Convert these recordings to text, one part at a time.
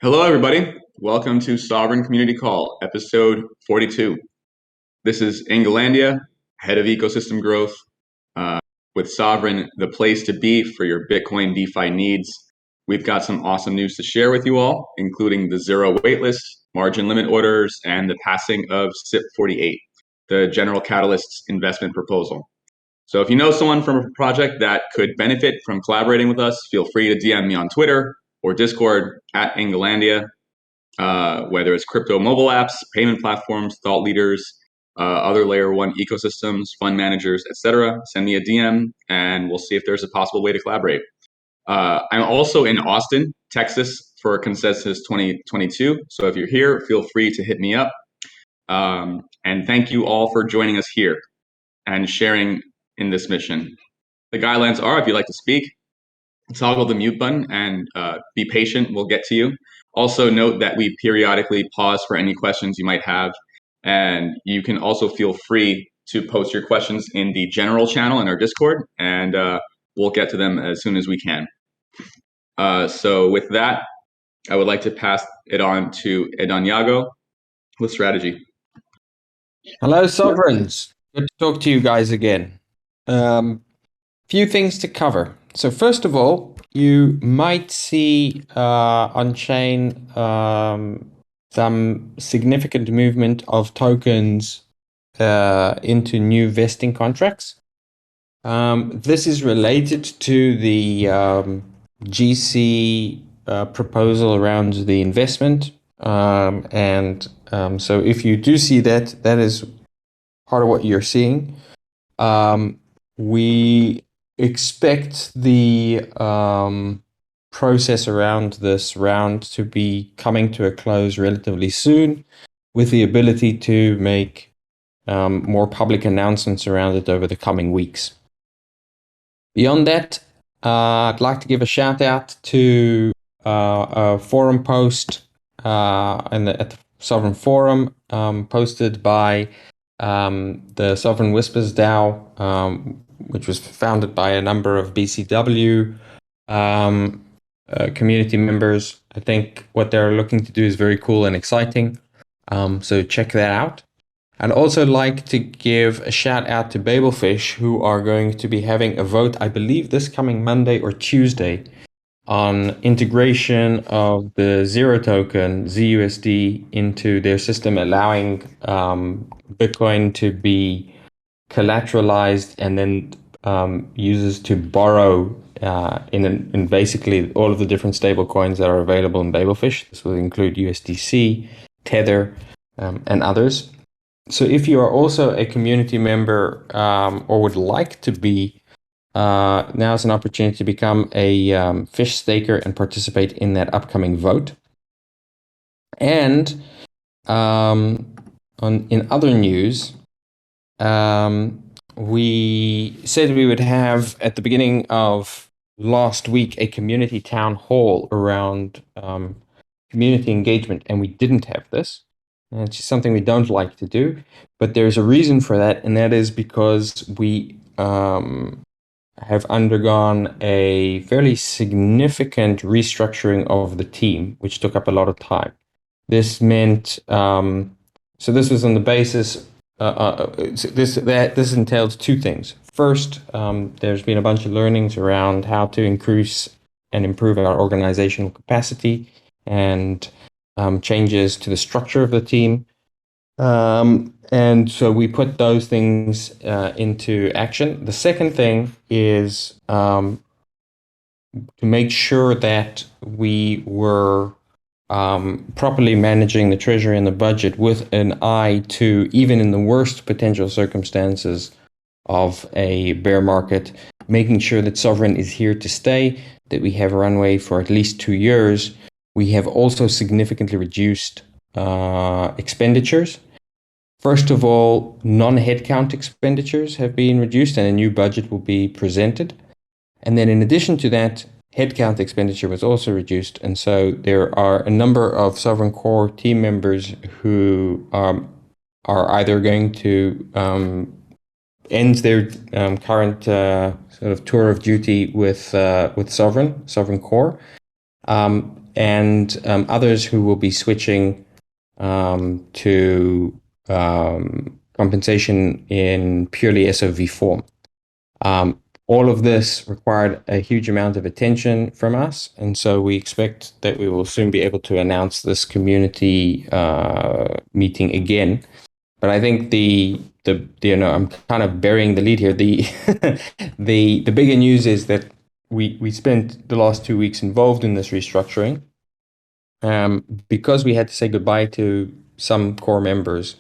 Hello, everybody. Welcome to Sovryn Community Call, episode 42. This is Englandia, head of ecosystem growth, with Sovryn, the place to be for your Bitcoin DeFi needs. We've got some awesome news to share with you all, including the zero waitlist, margin limit orders, and the passing of SIP 48, the General Catalyst's investment proposal. So if you know someone from a project that could benefit from collaborating with us, feel free to DM me on Twitter or Discord at Englandia. Whether it's crypto mobile apps, payment platforms, thought leaders, other layer one ecosystems, fund managers, etc. Send me a DM and we'll see if there's a possible way to collaborate. I'm also in Austin, Texas for Consensus 2022. So if you're here, feel free to hit me up. And thank you all for joining us here and sharing in this mission. The guidelines are, if you'd like to speak, toggle the mute button and be patient. We'll get to you. Also note that we periodically pause for any questions you might have. And you can also feel free to post your questions in the general channel in our Discord, and we'll get to them as soon as we can. So with that, I would like to pass it on to Edanyago with strategy. Hello, Sovrins. Good to talk to you guys again. Few things to cover. So first of all, you might see on-chain some significant movement of tokens into new vesting contracts. This is related to the GC proposal around the investment. So if you do see that, that is part of what you're seeing. We expect the process around this round to be coming to a close relatively soon, with the ability to make more public announcements around it over the coming weeks. Beyond that, I'd like to give a shout out to a forum post at the Sovryn Forum posted by the Sovryn Whispers DAO, which was founded by a number of BCW community members. I think what they're looking to do is very cool and exciting. So check that out. I'd also like to give a shout out to Babelfish, who are going to be having a vote, I believe this coming Monday or Tuesday, on integration of the zero token ZUSD into their system, allowing Bitcoin to be collateralized and then users to borrow in basically all of the different stable coins that are available in Babelfish. This will include USDC, Tether, and others. So if you are also a community member or would like to be, now's an opportunity to become a fish staker and participate in that upcoming vote. And in other news, we said we would have at the beginning of last week a community town hall around community engagement, and we didn't have this. And it's just something we don't like to do, but there's a reason for that, and that is because we have undergone a fairly significant restructuring of the team, which took up a lot of time. This meant, so this was on the basis, this entailed two things. First, there's been a bunch of learnings around how to increase and improve our organizational capacity and changes to the structure of the team. And so we put those things into action. The second thing is to make sure that we were properly managing the treasury and the budget with an eye to, even in the worst potential circumstances of a bear market, making sure that Sovryn is here to stay, that we have a runway for at least 2 years. We have also significantly reduced expenditures. First of all, non-headcount expenditures have been reduced and a new budget will be presented. And then in addition to that, headcount expenditure was also reduced. And so there are a number of Sovryn Core team members who are either going to end their current sort of tour of duty with Sovryn Core, and others who will be switching to compensation in purely SOV form. All of this required a huge amount of attention from us, and so we expect that we will soon be able to announce this community meeting again. But I think the I'm kind of burying the lead here. The bigger news is that we spent the last 2 weeks involved in this restructuring, because we had to say goodbye to some core members.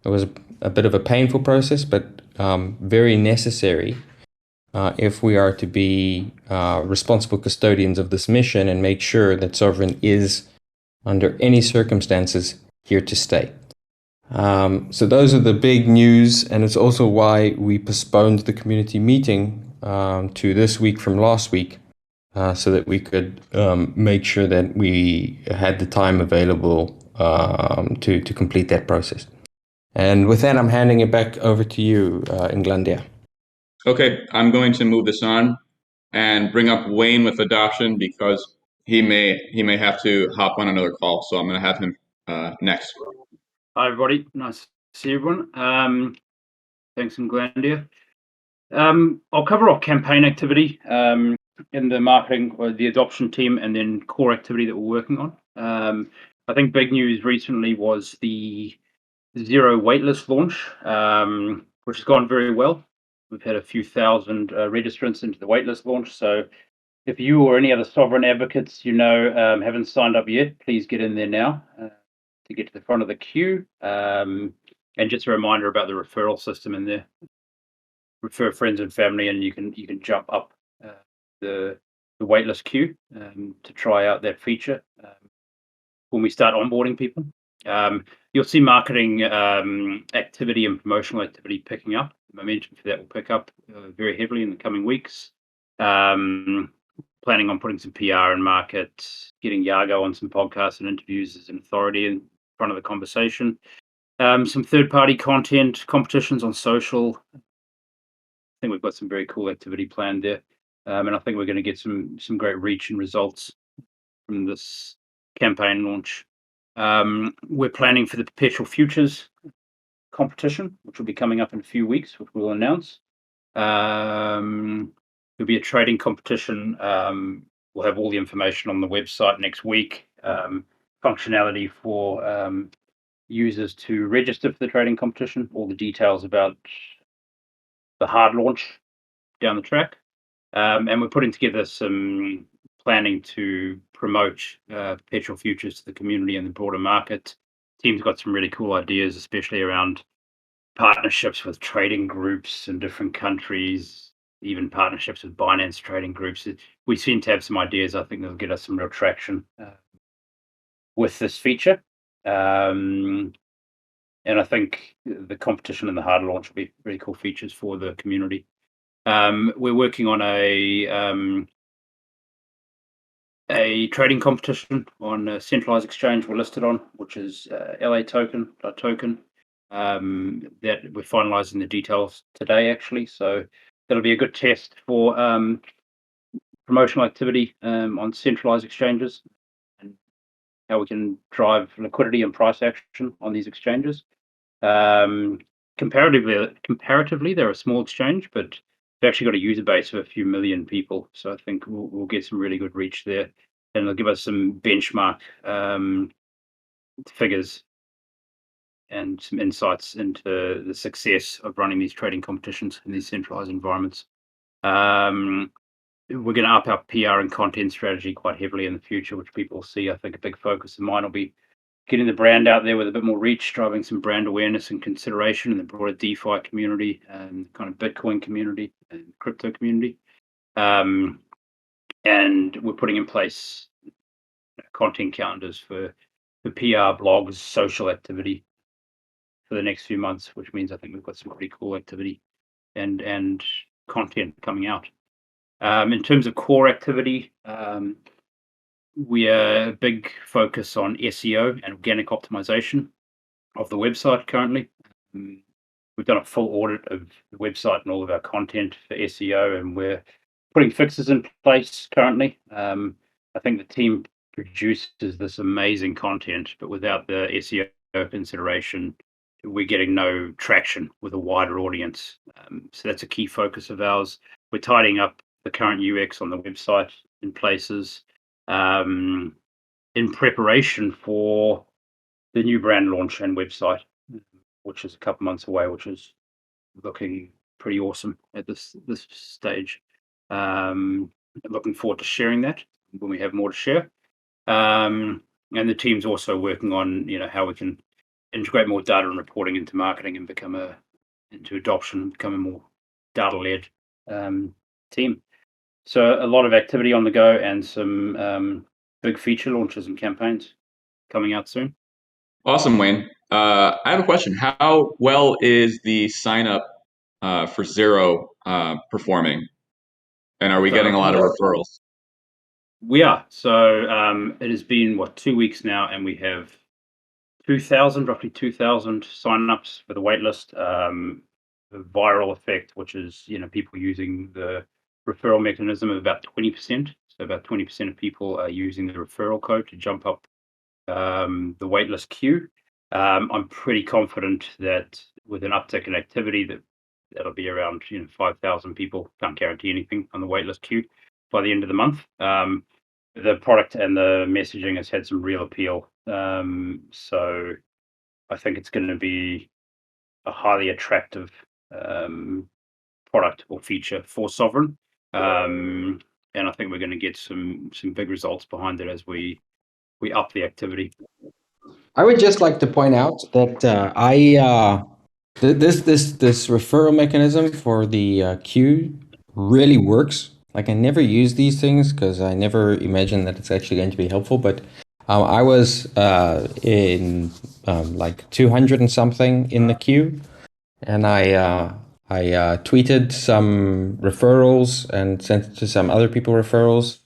It was a bit of a painful process, but very necessary if we are to be responsible custodians of this mission and make sure that Sovryn is, under any circumstances, here to stay. So those are the big news, and it's also why we postponed the community meeting to this week from last week, so that we could make sure that we had the time available to complete that process. And with that, I'm handing it back over to you, Englandia. Okay, I'm going to move this on and bring up Wayne with adoption because he may have to hop on another call. So I'm going to have him next. Hi, everybody. Nice to see everyone. Thanks, Englandia. I'll cover off campaign activity in the marketing or the adoption team, and then core activity that we're working on. I think big news recently was the zero waitlist launch, which has gone very well. We've had a few thousand registrants into the waitlist launch. So if you or any other Sovryn advocates haven't signed up yet, please get in there now to get to the front of the queue. And just a reminder about the referral system in there. Refer friends and family, and you can jump up the waitlist queue to try out that feature when we start onboarding people. You'll see marketing activity and promotional activity picking up. The momentum for that will pick up very heavily in the coming weeks. Planning on putting some PR in market, getting Yago on some podcasts and interviews as an authority in front of the conversation. Some third-party content, competitions on social. I think we've got some very cool activity planned there. And I think we're going to get some great reach and results from this campaign launch. We're planning for the Perpetual Futures competition, which will be coming up in a few weeks, which we'll announce. There'll be a trading competition. We'll have all the information on the website next week. Functionality for users to register for the trading competition, all the details about the hard launch down the track. And we're putting together some planning to promote Perpetual Futures to the community and the broader market. Team's got some really cool ideas, especially around partnerships with trading groups in different countries, even partnerships with Binance trading groups. We seem to have some ideas. I think that'll get us some real traction with this feature. And I think the competition and the hard launch will be really cool features for the community. We're working on a trading competition on a centralized exchange we're listed on, which is LA token. That we're finalizing the details today, actually. So that'll be a good test for promotional activity on centralized exchanges and how we can drive liquidity and price action on these exchanges. Comparatively, they're a small exchange, but they've actually got a user base of a few million people. So I think we'll get some really good reach there, and it'll give us some benchmark figures and some insights into the success of running these trading competitions in these centralized environments. We're going to up our PR and content strategy quite heavily in the future, which people will see. I think a big focus of mine will be getting the brand out there with a bit more reach, driving some brand awareness and consideration in the broader DeFi community and kind of Bitcoin community and crypto community. And we're putting in place content calendars for PR, blogs, social activity for the next few months, which means I think we've got some pretty cool activity and content coming out. In terms of core activity, we are a big focus on SEO and organic optimization of the website currently. We've done a full audit of the website and all of our content for SEO, and we're putting fixes in place currently. I think the team produces this amazing content, but without the SEO consideration, we're getting no traction with a wider audience. So that's a key focus of ours. We're tidying up the current UX on the website in places in preparation for the new brand launch and website, which is a couple months away, which is looking pretty awesome at this stage. Looking forward to sharing that when we have more to share. And the team's also working on how we can integrate more data and reporting into marketing and into adoption, become a more data-led team. So a lot of activity on the go and some big feature launches and campaigns coming out soon. Awesome, Wayne. I have a question. How well is the sign up for Zero performing? And are we getting a lot of referrals? We are. So it has been, 2 weeks now, and we have roughly 2,000 signups for the waitlist. The viral effect, which is people using the referral mechanism, of about 20%. So about 20% of people are using the referral code to jump up the waitlist queue. I'm pretty confident that with an uptick in activity, that'll be around 5,000 people. Can't guarantee anything on the waitlist queue by the end of the month. The product and the messaging has had some real appeal. So I think it's going to be a highly attractive product or feature for Sovryn. And I think we're going to get some big results behind it as we up the activity. I would just like to point out that this referral mechanism for the queue really works. Like, I never use these things because I never imagine that it's actually going to be helpful. But I was in like 200 and something in the queue, and I tweeted some referrals and sent to some other people referrals.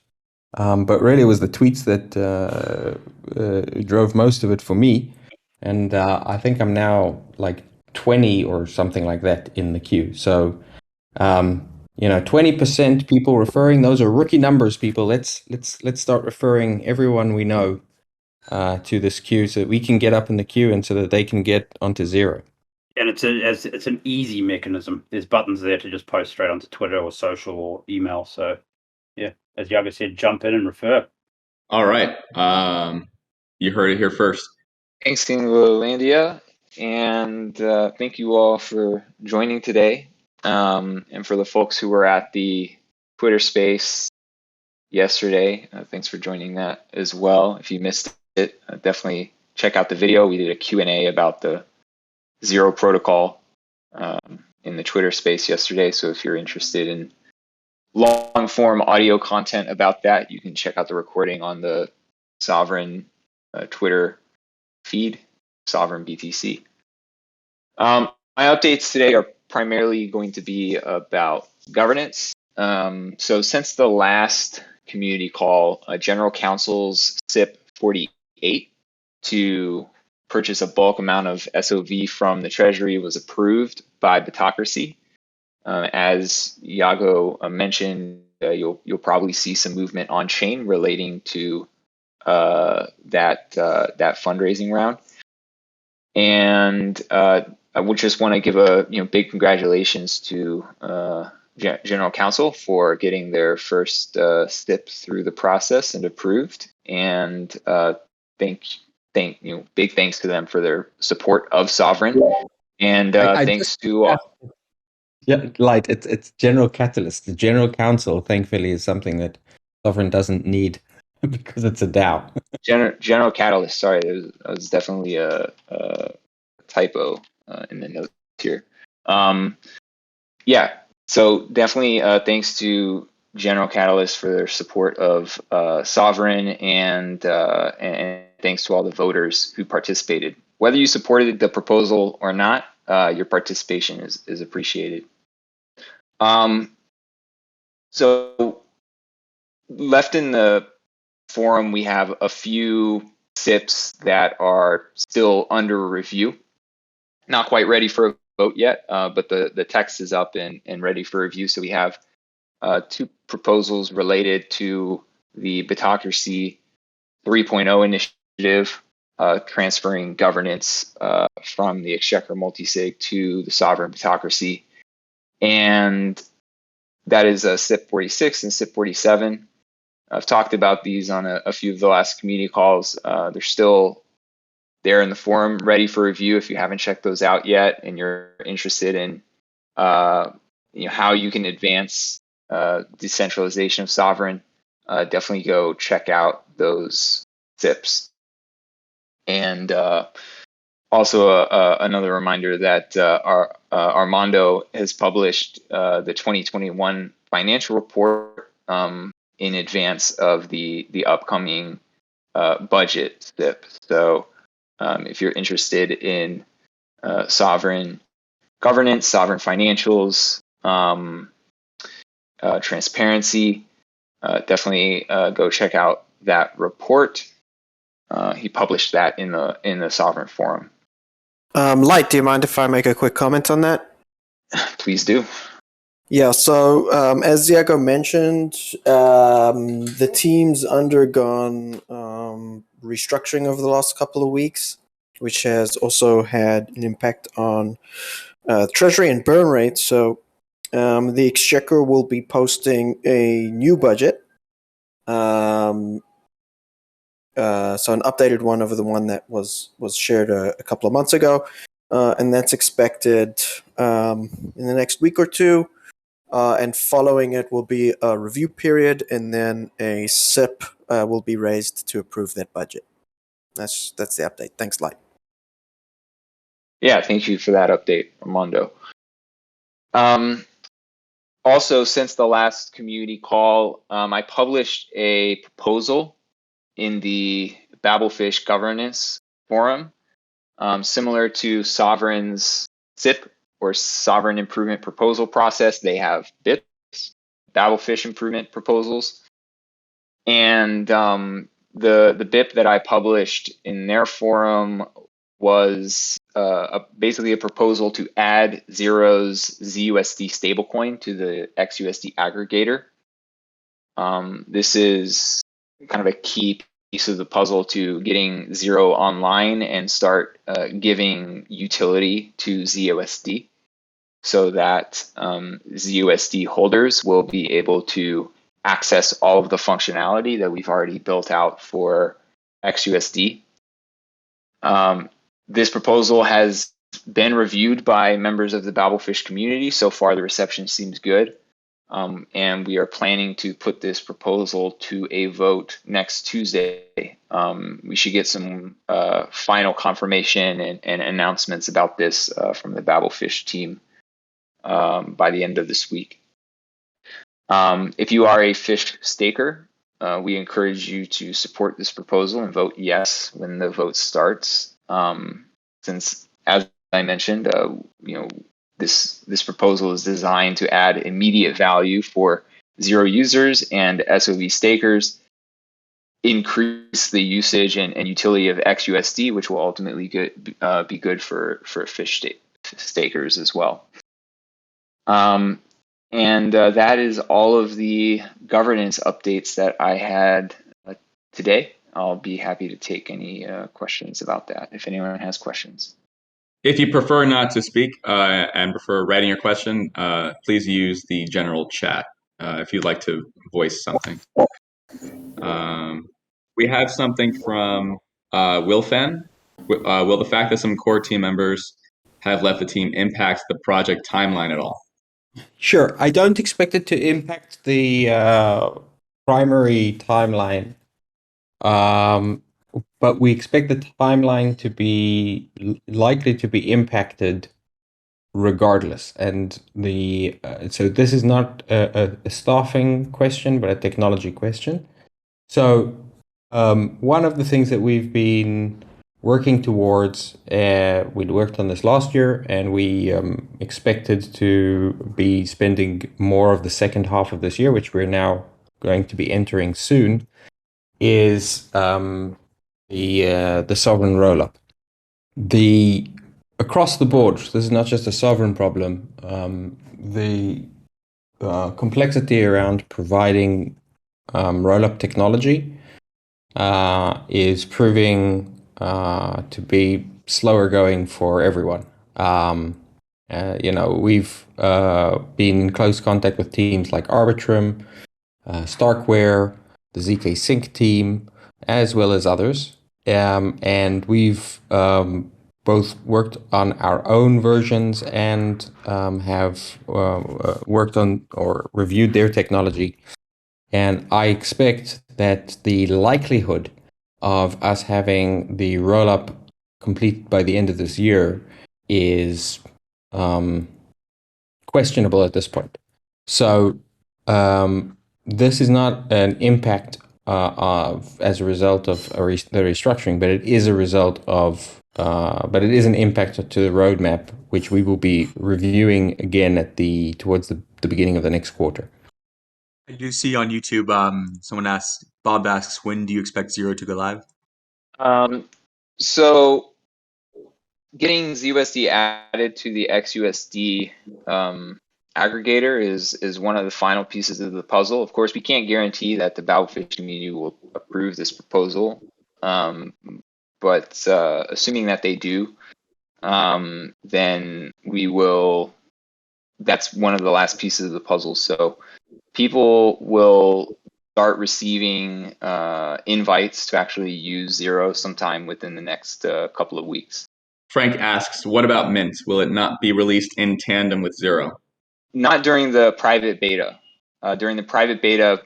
But really, it was the tweets that drove most of it for me. And I think I'm now like 20 or something like that in the queue. So, 20% people referring, those are rookie numbers, people. Let's start referring everyone we know to this queue so that we can get up in the queue and so that they can get onto Zero. And it's an easy mechanism. There's buttons there to just post straight onto Twitter or social or email. So yeah, as Yaga said, jump in and refer. All right. You heard it here first. Thanks, Englandia, and thank you all for joining today. And for the folks who were at the Twitter space yesterday, thanks for joining that as well. If you missed it, definitely check out the video. We did a Q&A about the Zero protocol in the Twitter space yesterday. So if you're interested in long form audio content about that, you can check out the recording on the Sovryn Twitter feed, Sovryn BTC. My updates today are primarily going to be about governance. So since the last community call, General Counsel's SIP 48 to purchase a bulk amount of SOV from the Treasury was approved by Bitocracy. As Iago mentioned, you'll probably see some movement on chain relating to that fundraising round. And I would just want to give a big congratulations to General Counsel for getting their first SIP through the process and approved. And big thanks to them for their support of Sovryn. And thanks to yeah, Light. It's General Catalyst. The General Counsel, thankfully, is something that Sovryn doesn't need because it's a DAO. General Catalyst. Sorry, that was definitely a typo in the notes here. Yeah, so definitely thanks to General Catalyst for their support of Sovryn, and thanks to all the voters who participated. Whether you supported the proposal or not, your participation is appreciated. So left in the forum, we have a few SIPs that are still under review. Not quite ready for a vote yet, but the text is up and ready for review. So we have two proposals related to the Bitocracy 3.0 initiative, transferring governance from the Exchequer multisig to the sovereign plutocracy. And that is SIP 46 and SIP 47. I've talked about these on a few of the last community calls. They're still there in the forum, ready for review if you haven't checked those out yet and you're interested in how you can advance decentralization of sovereign. Definitely go check out those SIPs. And also another reminder that Armando has published the 2021 financial report in advance of the upcoming budget SIP. So if you're interested in sovereign governance, sovereign financials, transparency, definitely go check out that report. He published that in the Sovryn forum. Light, do you mind if I make a quick comment on that? Please do. Yeah, so as Diego mentioned, the team's undergone restructuring over the last couple of weeks, which has also had an impact on treasury and burn rate. So the Exchequer will be posting a new budget. So an updated one over the one that was shared a couple of months ago, and that's expected in the next week or two. And following it will be a review period, and then a SIP will be raised to approve that budget. That's the update. Thanks, Light. Yeah, thank you for that update, Armando. Also, since the last community call, I published a proposal in the Babelfish governance forum, similar to Sovryn's SIP or Sovereign Improvement Proposal process. They have BIPs, Babelfish improvement proposals, and the BIP that I published in their forum was basically a proposal to add Zero's ZUSD stablecoin to the XUSD aggregator. This is kind of a key piece of the puzzle to getting Zero online and start giving utility to ZUSD so that ZUSD holders will be able to access all of the functionality that we've already built out for XUSD. This proposal has been reviewed by members of the Babelfish community. So far, the reception seems good. And we are planning to put this proposal to a vote next Tuesday. We should get some final confirmation and announcements about this from the Babelfish team by the end of this week. If you are a fish staker, we encourage you to support this proposal and vote yes when the vote starts. Since, as I mentioned, this proposal is designed to add immediate value for Zero users and SOV stakers, increase the usage and utility of XUSD, which will ultimately be good for fish stakers as well. And that is all of the governance updates that I had today. I'll be happy to take any questions about that if anyone has questions. If you prefer not to speak and prefer writing your question, please use the general chat if you'd like to voice something. We have something from Wilfan. Will the fact that some core team members have left the team impact the project timeline at all? Sure. I don't expect it to impact the primary timeline. But we expect the timeline to be likely to be impacted regardless. And so this is not a staffing question, but a technology question. So one of the things that we've been working towards, we worked on this last year, and we expected to be spending more of the second half of this year, which we're now going to be entering soon, is the Sovryn rollup. Across the board, this is not just a Sovryn problem. The complexity around providing rollup technology is proving to be slower going for everyone. We've been in close contact with teams like Arbitrum, Starkware, the ZK Sync team, as well as others. And we've both worked on our own versions and have worked on or reviewed their technology. And I expect that the likelihood of us having the roll-up complete by the end of this year is questionable at this point. So this is not an impact as a result of the restructuring, but it is a result of, but it is an impact to the roadmap, which we will be reviewing again towards the beginning of the next quarter. I do see on YouTube, Bob asks, when do you expect Zero to go live? So getting ZUSD added to the XUSD aggregator is one of the final pieces of the puzzle. Of course, we can't guarantee that the Babelfish community will approve this proposal, but assuming that they do, then we will. That's one of the last pieces of the puzzle. So people will start receiving invites to actually use Zero sometime within the next couple of weeks. Frank asks, what about Mint? Will it not be released in tandem with Zero? Not during the private beta. During the private beta,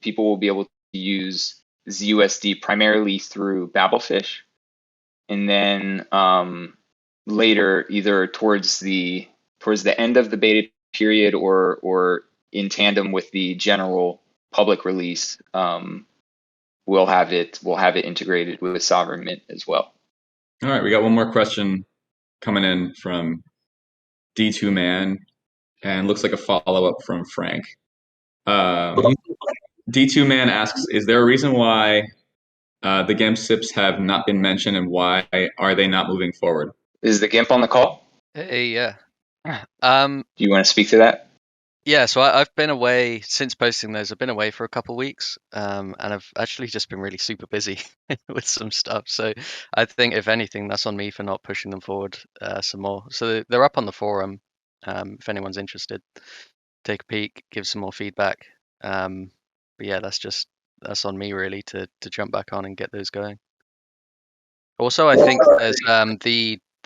people will be able to use ZUSD primarily through Babelfish, and then later, either towards the end of the beta period or in tandem with the general public release, we'll have it integrated with Sovryn Mint as well. All right, we got one more question coming in from D2 Man, and looks like a follow-up from Frank. D2 Man asks, is there a reason why the GEMP SIPs have not been mentioned, and why are they not moving forward? Is the GIMP on the call? Hey, yeah. Do you want to speak to that? Yeah, so I've been away since posting those. I've been away for a couple of weeks, and I've actually just been really super busy with some stuff. So I think, if anything, that's on me for not pushing them forward some more. So they're up on the forum. If anyone's interested, take a peek, give some more feedback. But yeah, that's on me really to jump back on and get those going. Also, I think there's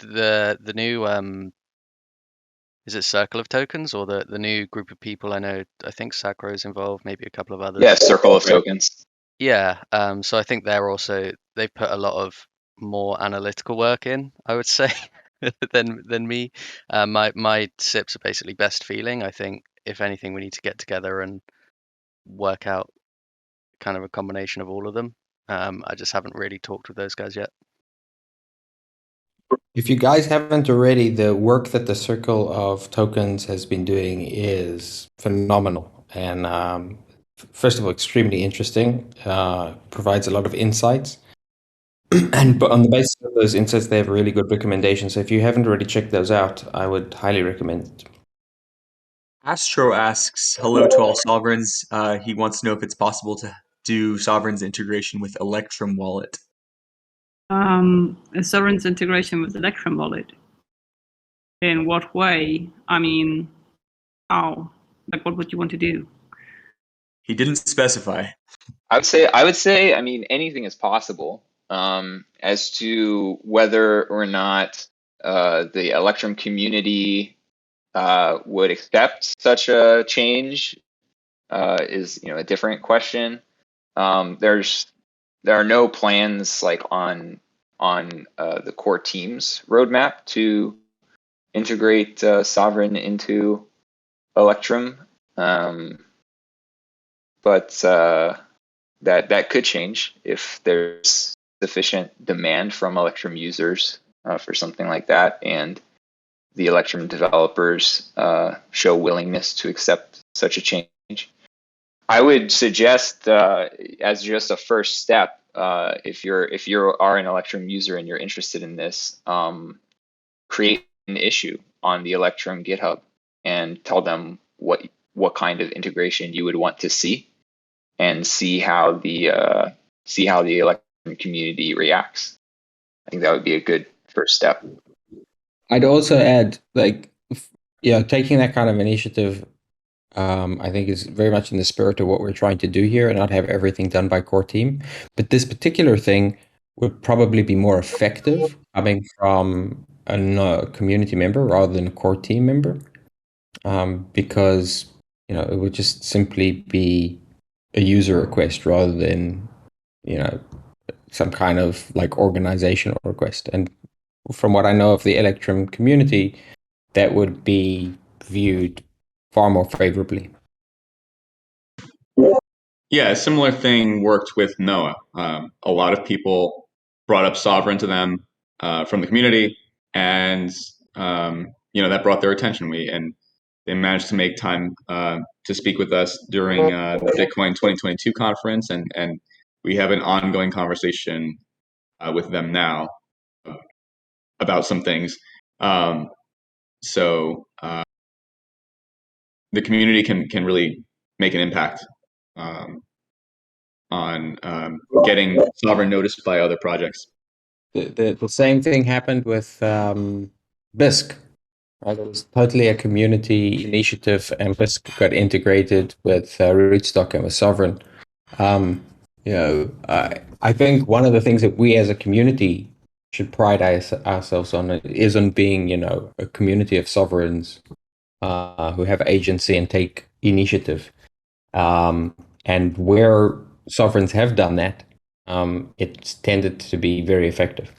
the new is it Circle of Tokens, or the new group of people? I think Sacro's involved, maybe a couple of others. Yeah, Circle of Tokens. Yeah, so I think they've put a lot of more analytical work in, I would say, than me. My SIPs are basically best feeling. I think, if anything, we need to get together and work out kind of a combination of all of them. I just haven't really talked with those guys yet. If you guys haven't already, the work that the Circle of Tokens has been doing is phenomenal, and first of all, extremely interesting. Provides a lot of insights, and on the basis of those insights, they have really good recommendations. So if you haven't already checked those out, I would highly recommend it. Astro asks, hello to all Sovereigns. He wants to know if it's possible to do Sovereign's integration with Electrum Wallet. A Sovryn's integration with Electrum Wallet. In what way? I mean, how? Like, what would you want to do? He didn't specify. I would say, I mean, anything is possible. As to whether or not the Electrum community would accept such a change is, a different question. There are no plans like on the core team's roadmap to integrate Sovryn into Electrum, but that could change if there's sufficient demand from Electrum users for something like that, and the Electrum developers show willingness to accept such a change. I would suggest, as just a first step, if you are an Electrum user and you're interested in this, create an issue on the Electrum GitHub and tell them what kind of integration you would want to see, and see how the see how the Electrum community reacts. I think that would be a good first step. I'd also add, taking that kind of initiative, I think is very much in the spirit of what we're trying to do here and not have everything done by core team. But this particular thing would probably be more effective coming from a community member rather than a core team member, because it would just simply be a user request rather than some kind of organizational request. And from what I know of the Electrum community, that would be viewed far more favorably. Yeah, a similar thing worked with Noah. A lot of people brought up Sovryn to them from the community, and that brought their attention. They managed to make time to speak with us during the Bitcoin 2022 conference, and we have an ongoing conversation with them now about some things. So the community can really make an impact on getting Sovryn noticed by other projects. The same thing happened with BISC. Right? It was totally a community initiative, and BISC got integrated with Rootstock and with Sovryn. I think one of the things that we as a community should pride ourselves on is on being, a community of sovereigns who have agency and take initiative. And where sovereigns have done that, it's tended to be very effective.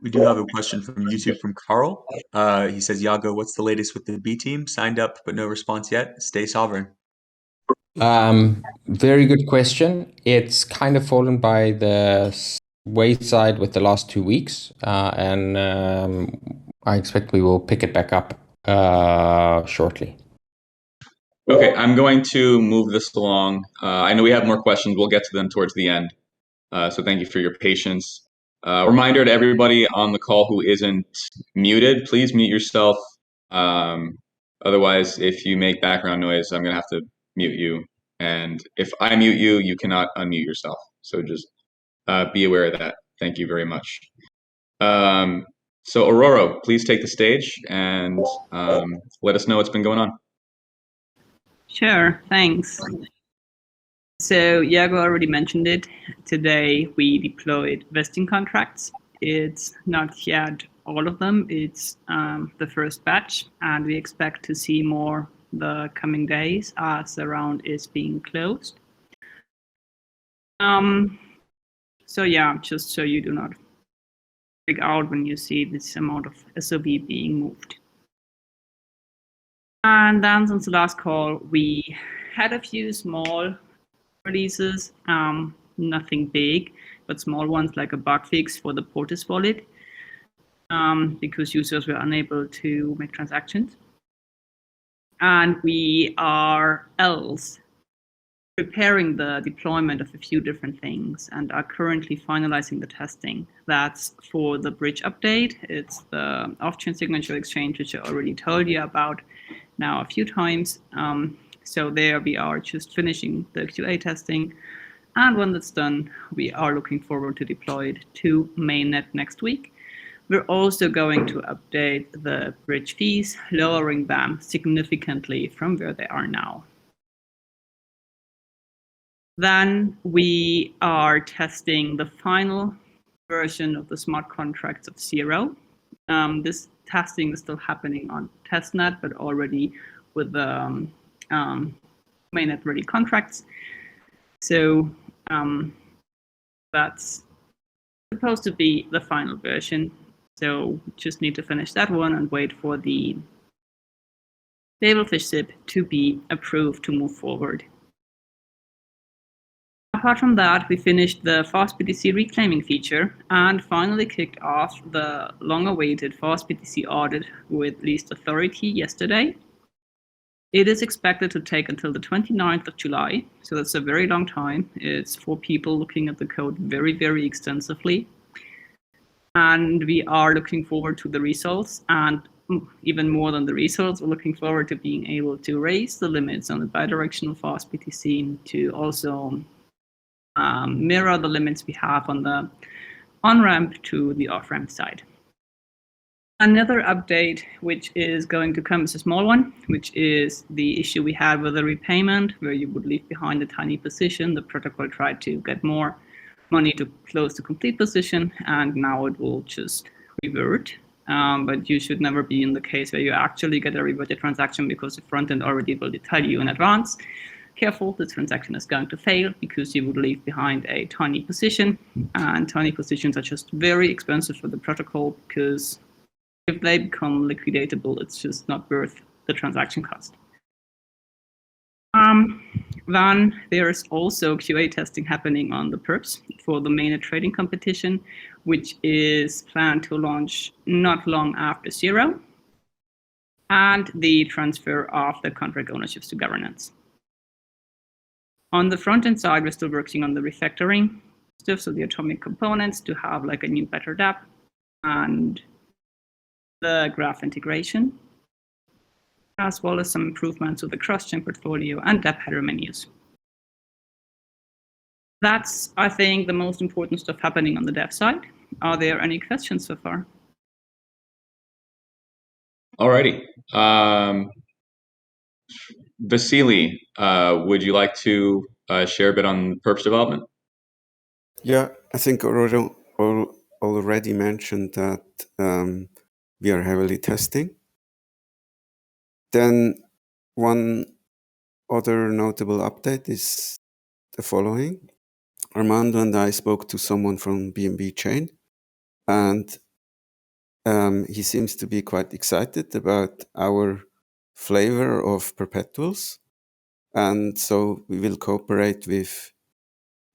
We do have a question from YouTube from Carl. He says, Yago, what's the latest with the B team? Signed up, but no response yet. Stay Sovryn. Very good question. It's kind of fallen by the wayside with the last 2 weeks, and I expect we will pick it back up shortly. Okay, I'm going to move this along. I know we have more questions. We'll get to them towards the end. So thank you for your patience. Reminder to everybody on the call who isn't muted, please mute yourself. Otherwise, if you make background noise, I'm going to have to mute you. And if I mute you, you cannot unmute yourself. So just be aware of that. Thank you very much. So Aurora, please take the stage and let us know what's been going on. Sure, thanks. So Yago already mentioned it. Today we deployed vesting contracts. It's not yet all of them. It's the first batch, and we expect to see more the coming days as the round is being closed. So yeah, just so you do not freak out when you see this amount of SOV being moved. And then since the last call, we had a few small releases, nothing big, but small ones like a bug fix for the Portis wallet, because users were unable to make transactions. And we are else preparing the deployment of a few different things and are currently finalizing the testing. That's for the bridge update. It's the off-chain signature exchange, which I already told you about now a few times. So there we are just finishing the QA testing. And when that's done, we are looking forward to deploy it to mainnet next week. We're also going to update the bridge fees, lowering them significantly from where they are now. Then we are testing the final version of the smart contracts of Zero. This testing is still happening on testnet, but already with the mainnet ready contracts. So that's supposed to be the final version. So just need to finish that one and wait for the Stablefish SIP to be approved to move forward. Apart from that, we finished the FastBTC reclaiming feature and finally kicked off the long-awaited FastBTC audit with least authority yesterday. It is expected to take until the 29th of July, so that's a very long time. It's for people looking at the code very, very extensively. And we are looking forward to the results, and even more than the results, we're looking forward to being able to raise the limits on the bidirectional FastBTC to also mirror the limits we have on the on-ramp to the off-ramp side. Another update which is going to come is a small one, which is the issue we had with the repayment, where you would leave behind a tiny position. The protocol tried to get more money to close the complete position, and now it will just revert. But you should never be in the case where you actually get a reverted transaction, because the front end already will tell you in advance, careful, this transaction is going to fail because you would leave behind a tiny position, and tiny positions are just very expensive for the protocol, because if they become liquidatable, it's just not worth the transaction cost. Then there's also QA testing happening on the perps for the mainnet trading competition, which is planned to launch not long after zero, and the transfer of the contract ownerships to governance. On the front-end side, we're still working on the refactoring stuff, so the atomic components to have like a new better dApp, and the graph integration, as well as some improvements to the cross-chain portfolio and dApp header menus. That's, I think, the most important stuff happening on the dev side. Are there any questions so far? Alrighty. Vasily, would you like to share a bit on perps development? Yeah, I think already mentioned that we are heavily testing. Then one other notable update is the following. Armando and I spoke to someone from BNB Chain, and he seems to be quite excited about our flavor of perpetuals. And so we will cooperate with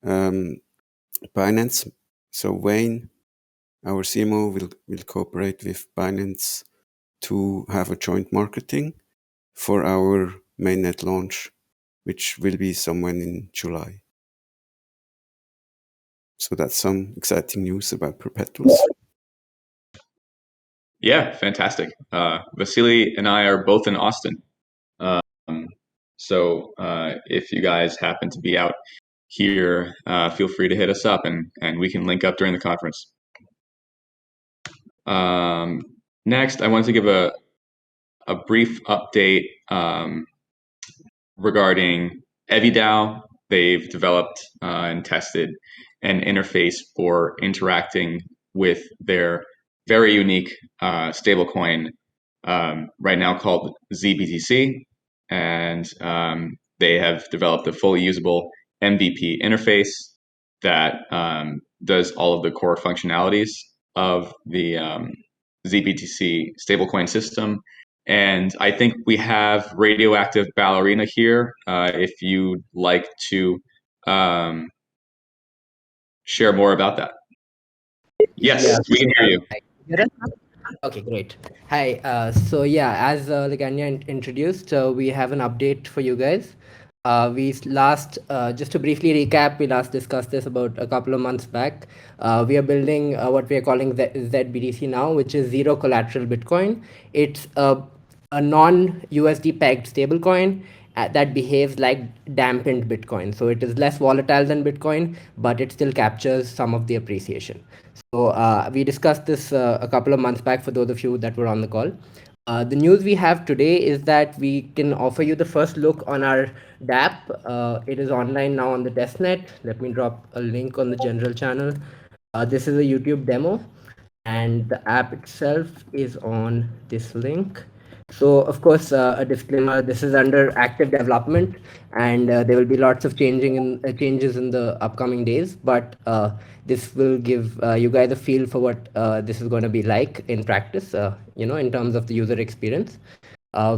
Binance. So Wayne, our CMO, will cooperate with Binance to have a joint marketing for our mainnet launch, which will be somewhere in July. So that's some exciting news about perpetuals. Yeah, fantastic. Vasily and I are both in Austin. So if you guys happen to be out here, feel free to hit us up and we can link up during the conference. Next, I wanted to give a brief update regarding EviDAO. They've developed and tested an interface for interacting with their very unique stablecoin right now called ZBTC. And they have developed a fully usable MVP interface that does all of the core functionalities of the ZBTC stablecoin system. And I think we have Radioactive Ballerina here. If you'd like to share more about that. Yes, Yeah. we can hear you. Okay, great. Hi. So yeah, as like Anya introduced, we have an update for you guys. We last, just to briefly recap, we last discussed this about a couple of months back. We are building what we are calling ZBTC now, which is zero collateral Bitcoin. It's a non-USD pegged stablecoin that behaves like dampened Bitcoin. So it is less volatile than Bitcoin, but it still captures some of the appreciation. So we discussed this a couple of months back for those of you that were on the call. The news we have today is that we can offer you the first look on our dApp. It is online now on the testnet. Let me drop a link on the general channel. This is a YouTube demo, and the app itself is on this link. So of course, a disclaimer, this is under active development, and there will be lots of changes in the upcoming days, but this will give you guys a feel for what this is going to be like in practice, in terms of the user experience.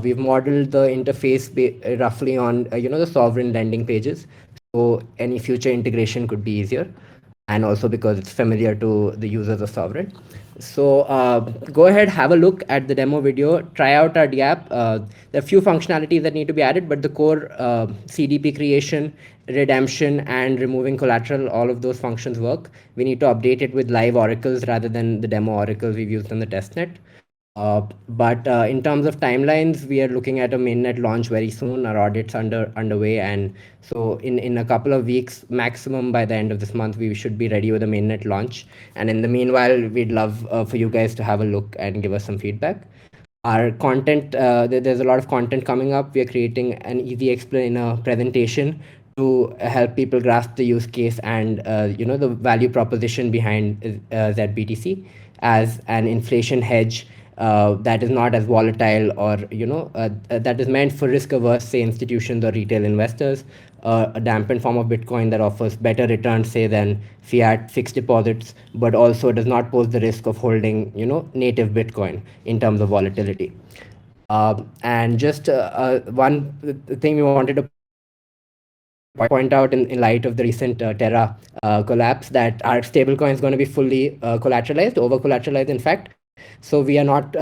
We've modeled the interface roughly on, the Sovryn lending pages, so any future integration could be easier, and also because it's familiar to the users of Sovryn. So go ahead, have a look at the demo video, try out our dApp. There are a few functionalities that need to be added, but the core CDP creation, redemption, and removing collateral, all of those functions work. We need to update it with live oracles rather than the demo oracles we've used on the testnet. But in terms of timelines, we are looking at a mainnet launch very soon. Our audit's underway, and so in a couple of weeks, maximum by the end of this month, we should be ready with a mainnet launch. And in the meanwhile, we'd love for you guys to have a look and give us some feedback. Our content, there's a lot of content coming up. We are creating an easy explainer presentation to help people grasp the use case and the value proposition behind ZBTC as an inflation hedge that is not as volatile, or that is meant for risk averse, say, institutions or retail investors. A dampened form of Bitcoin that offers better returns, say, than fiat fixed deposits, but also does not pose the risk of holding native Bitcoin in terms of volatility. And just one thing we wanted to point out in light of the recent Terra collapse, that our stablecoin is going to be fully collateralized, over collateralized, in fact. So we are not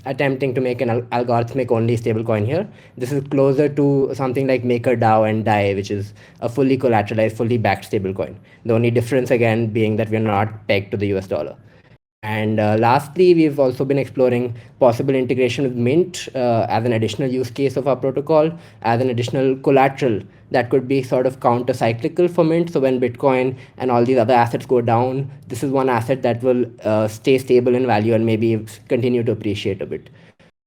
attempting to make an algorithmic only stablecoin here. This is closer to something like MakerDAO and DAI, which is a fully collateralized, fully backed stablecoin. The only difference, again, being that we're not pegged to the US dollar. And lastly, we've also been exploring possible integration with Mint as an additional use case of our protocol, as an additional collateral that could be sort of counter-cyclical for Mint. So when Bitcoin and all these other assets go down, this is one asset that will stay stable in value and maybe continue to appreciate a bit.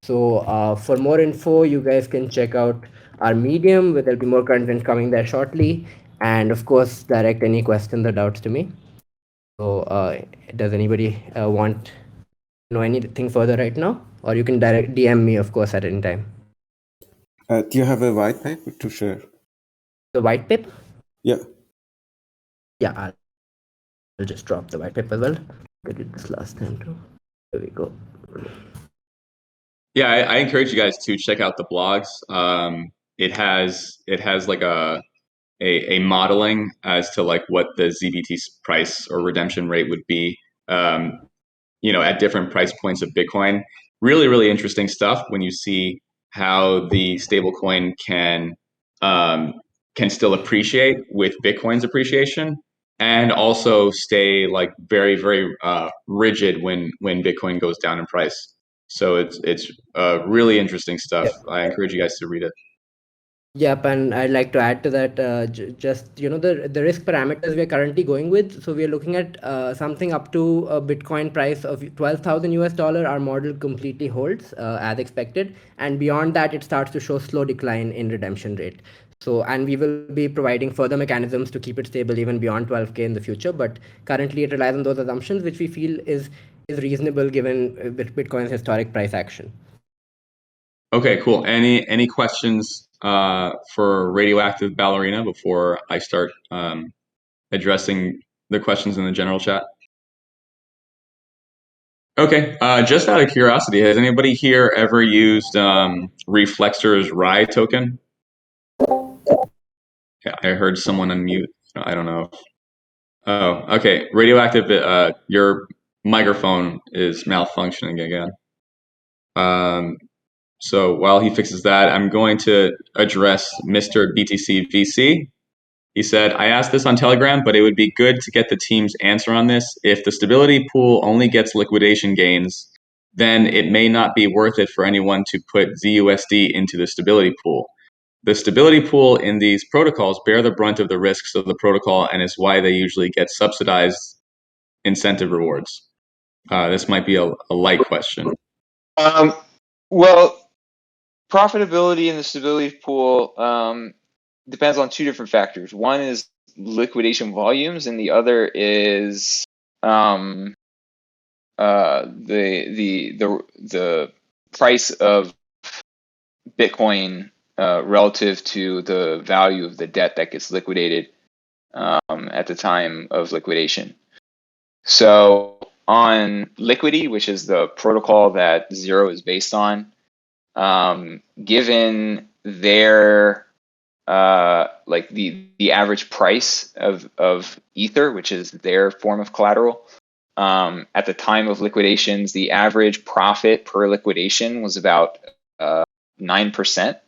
So for more info, you guys can check out our Medium, where there'll be more content coming there shortly. And of course, direct any questions or doubts to me. So does anybody want to know anything further right now? Or you can direct DM me, of course, at any time. Do you have a white paper to share? The white paper? Yeah. Yeah, I'll just drop the white paper as well. I did this last time too. There we go. Yeah, I encourage you guys to check out the blogs. It has like a modeling as to like what the ZBT price or redemption rate would be, at different price points of Bitcoin. Really, really interesting stuff when you see how the stablecoin can still appreciate with Bitcoin's appreciation, and also stay like very, very rigid when Bitcoin goes down in price. So it's really interesting stuff. Yep. I encourage you guys to read it. Yep, and I'd like to add to that, just the risk parameters we are currently going with. So we are looking at something up to a Bitcoin price of 12,000 US dollar. Our model completely holds as expected, and beyond that, it starts to show slow decline in redemption rate. So, and we will be providing further mechanisms to keep it stable even beyond 12K in the future. But currently, it relies on those assumptions, which we feel is reasonable given Bitcoin's historic price action. Okay, cool. Any questions for Radioactive Ballerina before I start addressing the questions in the general chat? Okay, just out of curiosity, has anybody here ever used Reflexor's Rye token? Yeah, I heard someone unmute. I don't know. Oh, okay. Radioactive, your microphone is malfunctioning again. So while he fixes that, I'm going to address Mr. BTC VC. He said, I asked this on Telegram, but it would be good to get the team's answer on this. If the stability pool only gets liquidation gains, then it may not be worth it for anyone to put ZUSD into the stability pool. The stability pool in these protocols bear the brunt of the risks of the protocol, and is why they usually get subsidized incentive rewards. This might be a light question. Well, profitability in the stability pool depends on two different factors. One is liquidation volumes, and the other is the price of Bitcoin relative to the value of the debt that gets liquidated at the time of liquidation. So on Liquidity, which is the protocol that Zero is based on, given their like the average price of Ether, which is their form of collateral, at the time of liquidations, the average profit per liquidation was about 9%.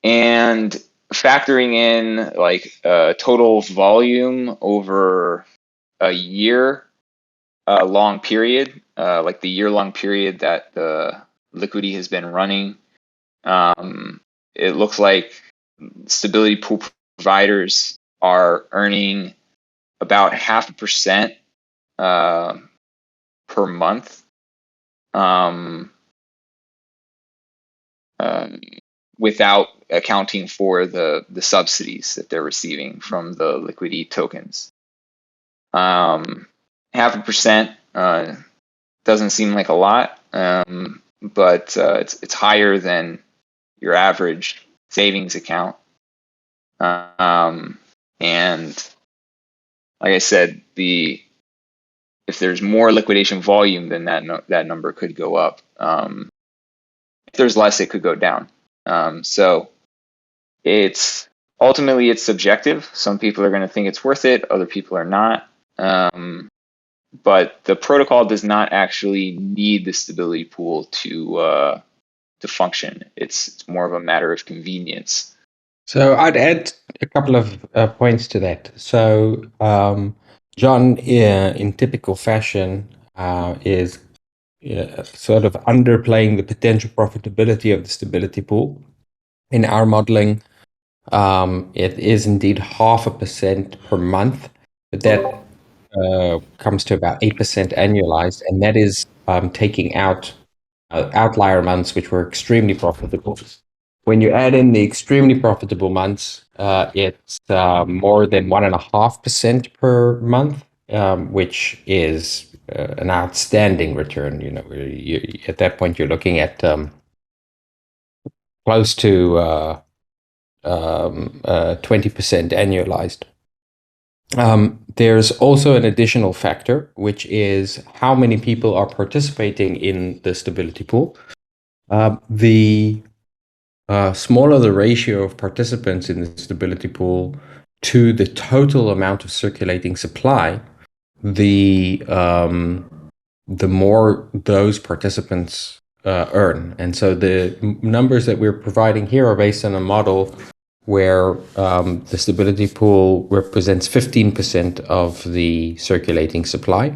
And factoring in like total volume over a year, a long period, like the year-long period that the liquidity has been running, it looks like stability pool providers are earning about 0.5% per month, without accounting for the subsidies that they're receiving from the liquidity tokens. 0.5% doesn't seem like a lot, but it's higher than your average savings account. And like I said, if there's more liquidation volume, then that number could go up. If there's less, it could go down. So it's ultimately subjective. Some people are going to think it's worth it, other people are not. But the protocol does not actually need the stability pool to function. It's more of a matter of convenience. So I'd add a couple of points to that. So John, in typical fashion, is sort of underplaying the potential profitability of the stability pool. In our modeling, it is indeed 0.5% per month, but that comes to about 8% annualized, and that is taking out outlier months which were extremely profitable. When you add in the extremely profitable months, it's more than 1.5% per month, which is an outstanding return. At that point, you're looking at close to 20% annualized. There's also an additional factor, which is how many people are participating in the stability pool. The smaller the ratio of participants in the stability pool to the total amount of circulating supply, the more those participants earn. And so the numbers that we're providing here are based on a model where the stability pool represents 15% of the circulating supply,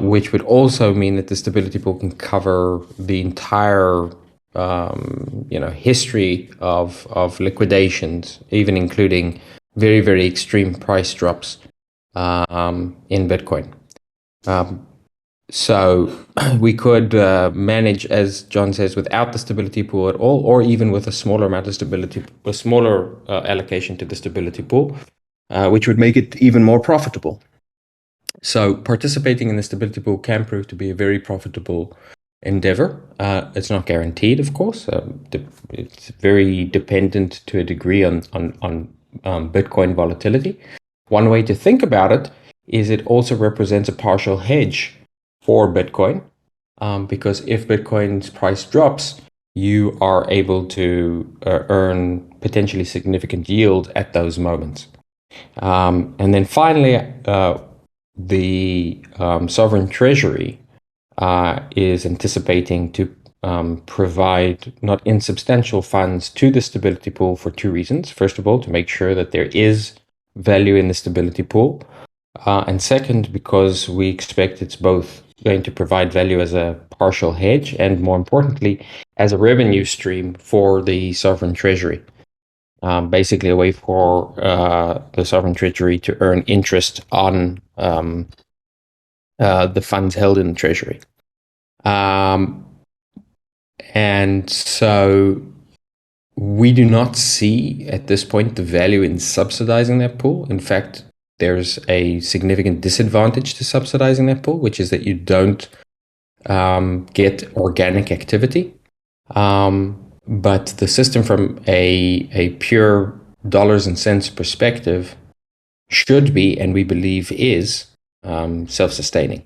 which would also mean that the stability pool can cover the entire history of liquidations, even including very, very extreme price drops in Bitcoin. So we could manage, as John says, without the stability pool at all, or even with a smaller amount of stability, a smaller allocation to the stability pool, which would make it even more profitable. So participating in the stability pool can prove to be a very profitable endeavor. It's not guaranteed, of course. It's very dependent to a degree on Bitcoin volatility. One way to think about it is it also represents a partial hedge for Bitcoin, because if Bitcoin's price drops, you are able to earn potentially significant yield at those moments. And then finally, the sovereign treasury is anticipating to provide not insubstantial funds to the stability pool for two reasons. First of all, to make sure that there is value in the stability pool. And second, because we expect it's both going to provide value as a partial hedge and, more importantly, as a revenue stream for the sovereign treasury. Basically a way for the sovereign treasury to earn interest on the funds held in the treasury. And so we do not see at this point the value in subsidizing that pool. In fact, there's a significant disadvantage to subsidizing that pool, which is that you don't get organic activity. But the system from a pure dollars and cents perspective should be, and we believe is, self-sustaining.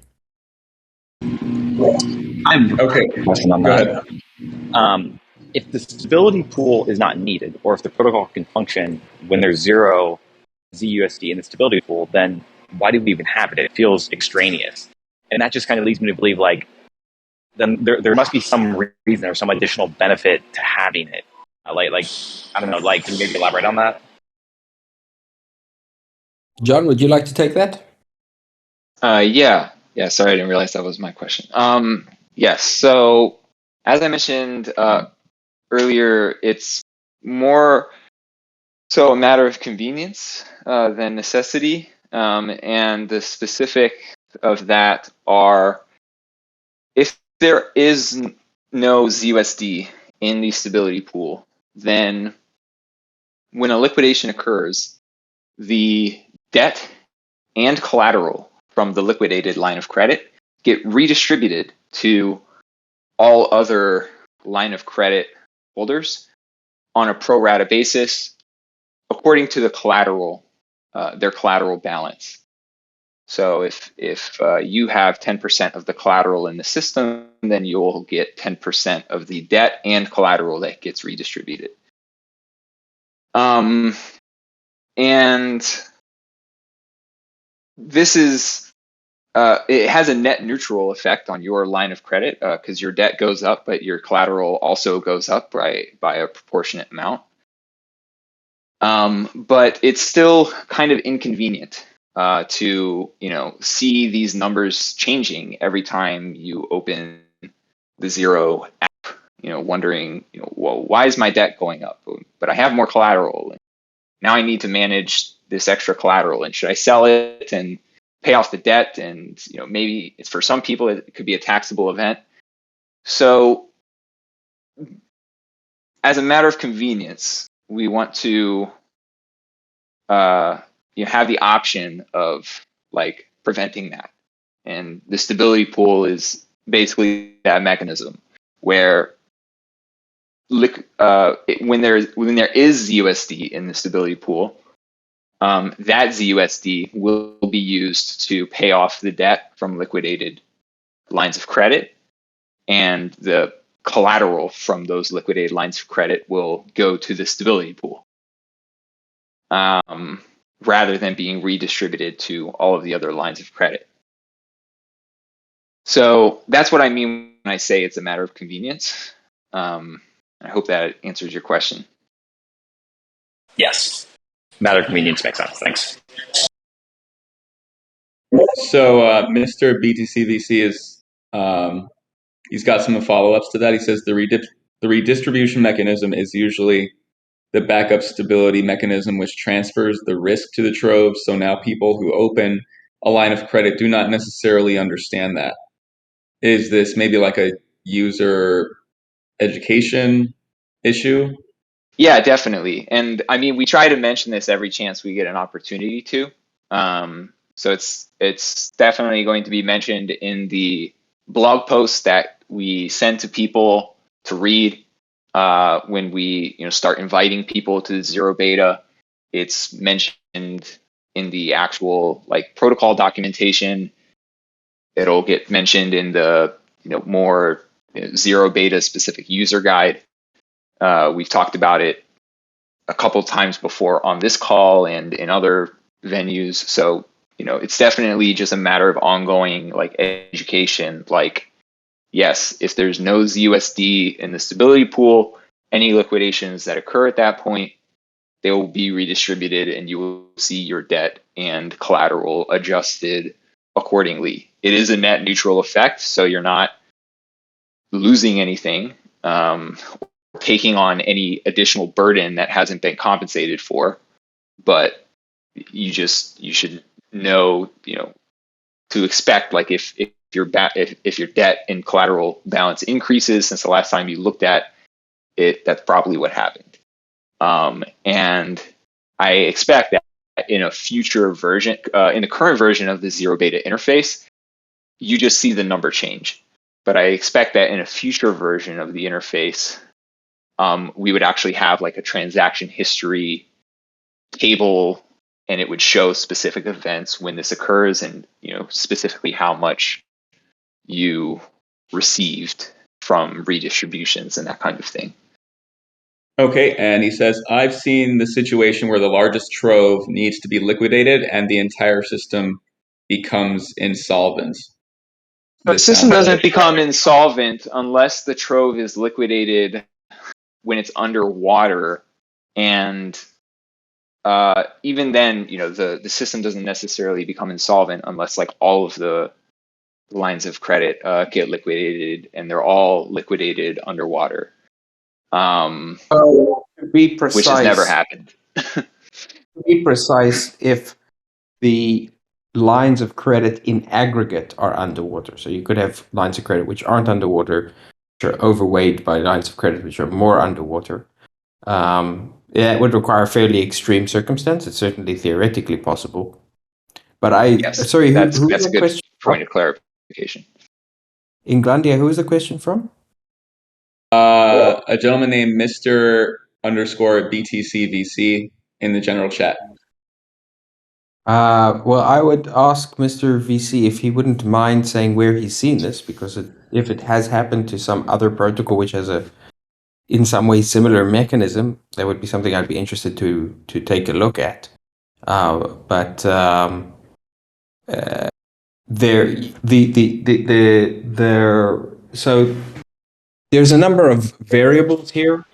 I have Okay. a question on Go that. ahead. If the stability pool is not needed, or if the protocol can function when there's zero ZUSD in the stability pool, then why do we even have it? It feels extraneous. And that just kind of leads me to believe, like, then there must be some reason or some additional benefit to having it. Like I don't know, like, can you maybe elaborate on that? John, would you like to take that? Yeah. Yeah, sorry, I didn't realize that was my question. Yes, so as I mentioned earlier, it's more so a matter of convenience than necessity. And the specifics of that are, if there is no ZUSD in the stability pool, then when a liquidation occurs, the debt and collateral from the liquidated line of credit get redistributed to all other line of credit holders on a pro rata basis according to the collateral, their collateral balance. So if you have 10% of the collateral in the system, then you'll get 10% of the debt and collateral that gets redistributed. And this is, it has a net neutral effect on your line of credit because your debt goes up, but your collateral also goes up by a proportionate amount. But it's still kind of inconvenient to see these numbers changing every time you open the Zero app. Wondering, well, why is my debt going up? But I have more collateral. Now I need to manage this extra collateral, and should I sell it and pay off the debt? And maybe it's, for some people it could be a taxable event. So as a matter of convenience, we want to have the option of like preventing that. And the stability pool is basically that mechanism where when there is ZUSD in the stability pool, that ZUSD will be used to pay off the debt from liquidated lines of credit, and the collateral from those liquidated lines of credit will go to the stability pool, rather than being redistributed to all of the other lines of credit. So that's what I mean when I say it's a matter of convenience. I hope that answers your question. Yes. Matter of convenience makes sense. Thanks. So Mr. BTCVC is he's got some follow-ups to that. He says the redistribution mechanism is usually the backup stability mechanism, which transfers the risk to the trove. So now people who open a line of credit do not necessarily understand that. Is this maybe like a user education issue? Yeah, definitely. And I mean, we try to mention this every chance we get an opportunity to. So it's definitely going to be mentioned in the blog posts that we send to people to read when we start inviting people to Zero Beta. It's mentioned in the actual like protocol documentation. It'll get mentioned in the more Zero Beta specific user guide. We've talked about it a couple times before on this call and in other venues. So, it's definitely just a matter of ongoing like education. Like, yes, if there's no ZUSD in the stability pool, any liquidations that occur at that point, they will be redistributed and you will see your debt and collateral adjusted accordingly. It is a net neutral effect, so you're not losing anything, taking on any additional burden that hasn't been compensated for, but you should know, to expect, like if your debt and collateral balance increases since the last time you looked at it, that's probably what happened. And I expect that in a future version, in the current version of the Zero Beta interface, you just see the number change. But I expect that in a future version of the interface, we would actually have like a transaction history table, and it would show specific events when this occurs and specifically how much you received from redistributions and that kind of thing. Okay, and he says, I've seen the situation where the largest trove needs to be liquidated and the entire system becomes insolvent. The system doesn't become insolvent unless the trove is liquidated when it's underwater, and even then, the system doesn't necessarily become insolvent unless like all of the lines of credit get liquidated, and they're all liquidated underwater, To be precise, which has never happened. To be precise, if the lines of credit in aggregate are underwater, so you could have lines of credit which aren't underwater, which are overweight by lines of credit which are more underwater. That would require fairly extreme circumstance. It's certainly theoretically possible. But Yes, sorry, that's who a is the good question point from? of clarification. Englandia, who is the question from? A gentleman named Mr_BTCVC in the general chat. Well, I would ask Mr. VC if he wouldn't mind saying where he's seen this, because if it has happened to some other protocol which has a, in some way, similar mechanism, that would be something I'd be interested to take a look at. So there's a number of variables here,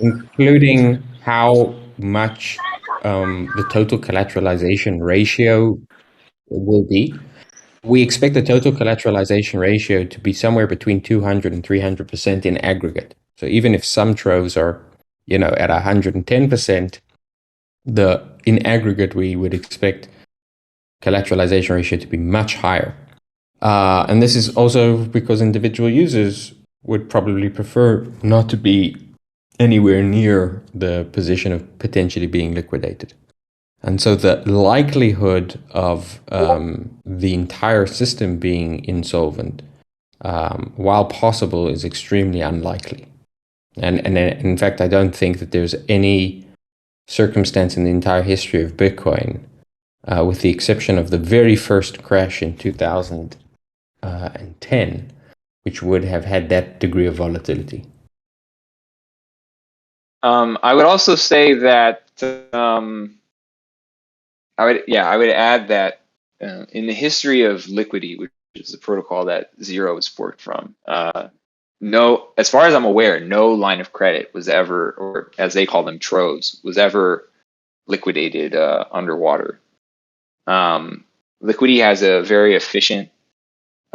including how much the total collateralization ratio will be. We expect the total collateralization ratio to be somewhere between 200 and 300% in aggregate. So even if some troves are, at 110%, in aggregate we would expect collateralization ratio to be much higher. And this is also because individual users would probably prefer not to be anywhere near the position of potentially being liquidated. And so the likelihood of the entire system being insolvent, while possible, is extremely unlikely. And in fact, I don't think that there's any circumstance in the entire history of Bitcoin, with the exception of the very first crash in 2010, which would have had that degree of volatility. I would also say that I would add that in the history of Liquidity, which is the protocol that Zero was forked from, as far as I'm aware, no line of credit was ever, or as they call them, troves, was ever liquidated underwater. Liquidity has a very efficient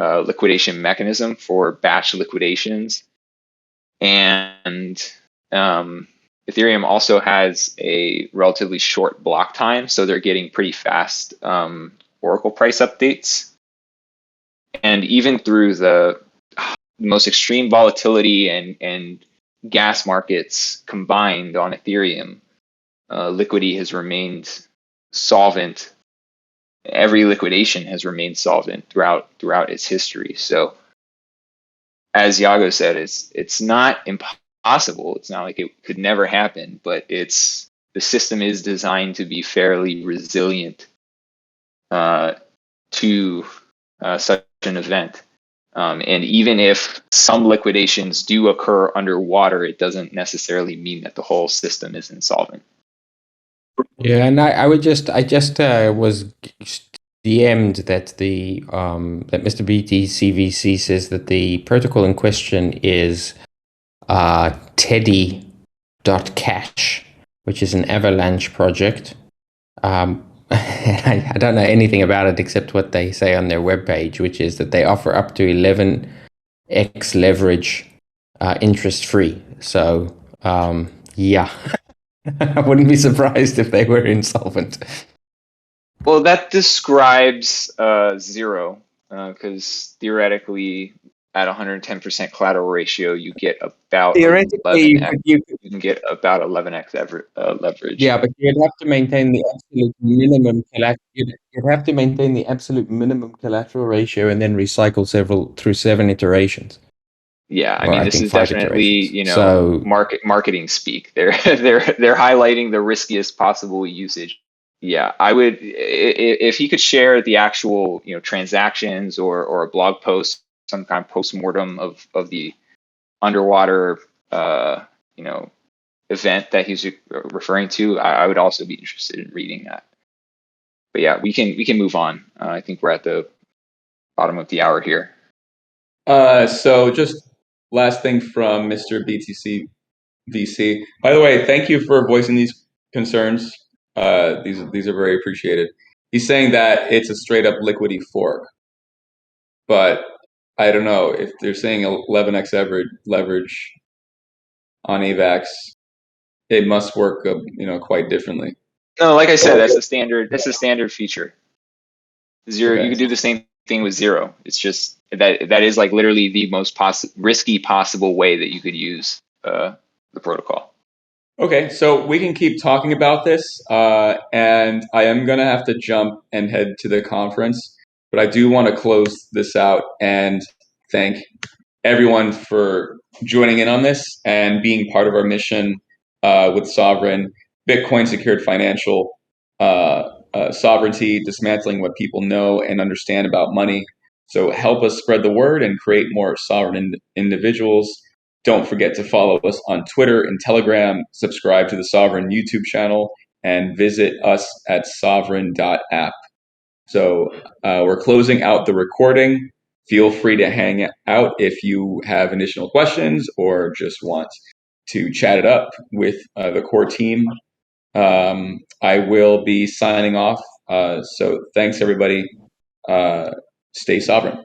liquidation mechanism for batch liquidations, and Ethereum also has a relatively short block time, so they're getting pretty fast Oracle price updates. And even through the most extreme volatility and gas markets combined on Ethereum, Liquidity has remained solvent. Every liquidation has remained solvent throughout its history. So, as Yago said, it's not impossible. It's not like it could never happen, but the system is designed to be fairly resilient to such an event. And even if some liquidations do occur underwater, it doesn't necessarily mean that the whole system is insolvent. Yeah, and I just was DM'd that that Mr. BTCVC says that the protocol in question is Teddy.cash, which is an Avalanche project. I don't know anything about it except what they say on their webpage, which is that they offer up to 11x leverage interest free. So, yeah. I wouldn't be surprised if they were insolvent. Well, that describes Zero, because theoretically, at 110% collateral ratio, you get about 11x. You can get about 11x leverage. Yeah, but you'd have to maintain the absolute minimum collateral. You'd have to maintain the absolute minimum collateral ratio and then recycle through 7 iterations. Yeah, I mean, this is definitely marketing speak. They're highlighting the riskiest possible usage. Yeah, I would, if he could share the actual transactions or a blog post, some kind of post-mortem of the underwater event that he's referring to, I would also be interested in reading that. But yeah, we can move on. I think we're at the bottom of the hour here. So just last thing from Mr. BTC VC. By the way, thank you for voicing these concerns. These are very appreciated. he's saying that it's a straight up liquidity fork, but I don't know if they're saying 11x leverage on AVAX, it must work, quite differently. No, like I said, that's the standard. That's the standard feature. Zero. Okay. You could do the same thing with zero. It's just that is like literally the most risky possible way that you could use the protocol. Okay, so we can keep talking about this, and I am going to have to jump and head to the conference, but I do want to close this out and thank everyone for joining in on this and being part of our mission with Sovryn, Bitcoin secured financial sovereignty, dismantling what people know and understand about money. So help us spread the word and create more sovereign individuals. Don't forget to follow us on Twitter and Telegram, subscribe to the Sovryn YouTube channel, and visit us at sovryn.app. So we're closing out the recording. Feel free to hang out if you have additional questions or just want to chat it up with the core team. I will be signing off. So thanks, everybody. Stay sovereign.